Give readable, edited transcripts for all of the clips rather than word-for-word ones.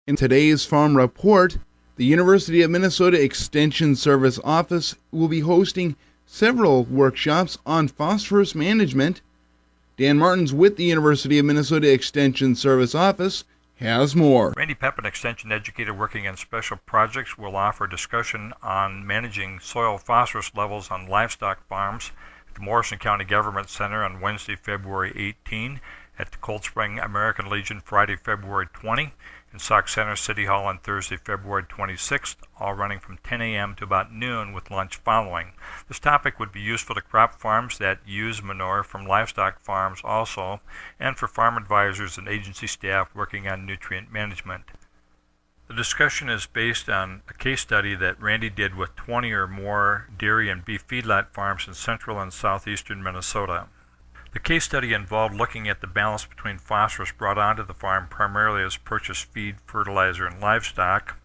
In today's Farm Report, the University of Minnesota Extension Service Office will be hosting several workshops on phosphorus management. Dan Martins with the University of Minnesota Extension Service Office has more. Randy Pepin, extension educator working on special projects, will offer a discussion on managing soil phosphorus levels on livestock farms at the Morrison County Government Center on Wednesday, February 18, at the Cold Spring American Legion Friday, February 20, in Sauk Center City Hall on Thursday, February 26th, all running from 10 a.m. to about noon with lunch following. This topic would be useful to crop farms that use manure from livestock farms also, and for farm advisors and agency staff working on nutrient management. The discussion is based on a case study that Randy did with 20 or more dairy and beef feedlot farms in central and southeastern Minnesota. The case study involved looking at the balance between phosphorus brought onto the farm primarily as purchased feed, fertilizer, and livestock,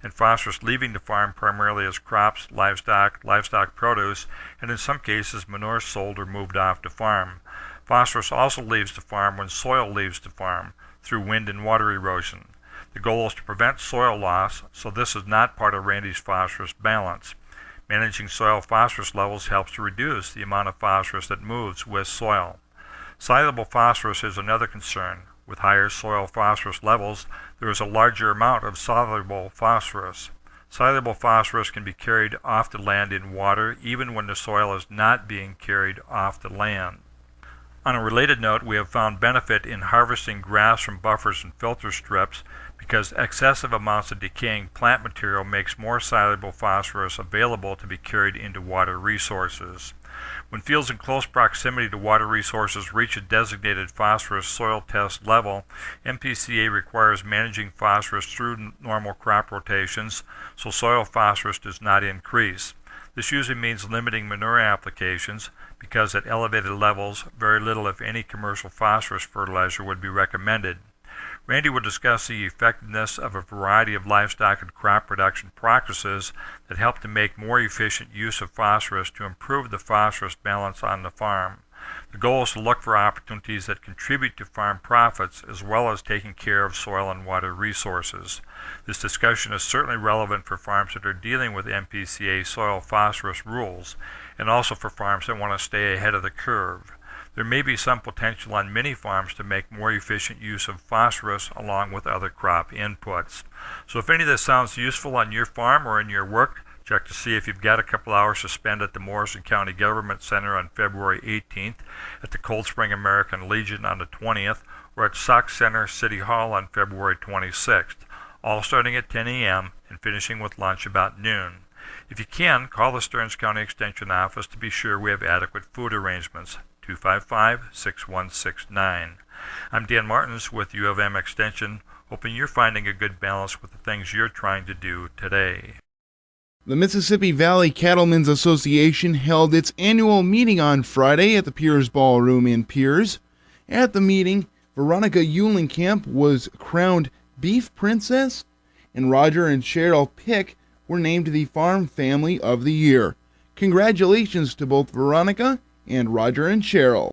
and phosphorus leaving the farm primarily as crops, livestock produce, and in some cases manure sold or moved off the farm. Phosphorus also leaves the farm when soil leaves the farm through wind and water erosion. The goal is to prevent soil loss, so this is not part of Randy's phosphorus balance. Managing soil phosphorus levels helps to reduce the amount of phosphorus that moves with soil. Soluble phosphorus is another concern. With higher soil phosphorus levels, there is a larger amount of soluble phosphorus. Soluble phosphorus can be carried off the land in water even when the soil is not being carried off the land. On a related note, we have found benefit in harvesting grass from buffers and filter strips because excessive amounts of decaying plant material makes more soluble phosphorus available to be carried into water resources. When fields in close proximity to water resources reach a designated phosphorus soil test level, MPCA requires managing phosphorus through normal crop rotations so soil phosphorus does not increase. This usually means limiting manure applications because at elevated levels, very little if any commercial phosphorus fertilizer would be recommended. Randy will discuss the effectiveness of a variety of livestock and crop production practices that help to make more efficient use of phosphorus to improve the phosphorus balance on the farm. The goal is to look for opportunities that contribute to farm profits as well as taking care of soil and water resources. This discussion is certainly relevant for farms that are dealing with MPCA soil phosphorus rules and also for farms that want to stay ahead of the curve. There may be some potential on many farms to make more efficient use of phosphorus along with other crop inputs. So if any of this sounds useful on your farm or in your work, check to see if you've got a couple hours to spend at the Morrison County Government Center on February 18th, at the Cold Spring American Legion on the 20th, or at Sauk Center City Hall on February 26th, all starting at 10 a.m. and finishing with lunch about noon. If you can, call the Stearns County Extension Office to be sure we have adequate food arrangements. 255-6169. I'm Dan Martins with U of M Extension, hoping you're finding a good balance with the things you're trying to do today. The Mississippi Valley Cattlemen's Association held its annual meeting on Friday at the Piers Ballroom in Piers. At the meeting, Veronica Eulenkamp was crowned Beef Princess, and Roger and Cheryl Pick were named the Farm Family of the Year. Congratulations to both Veronica and Roger and Cheryl.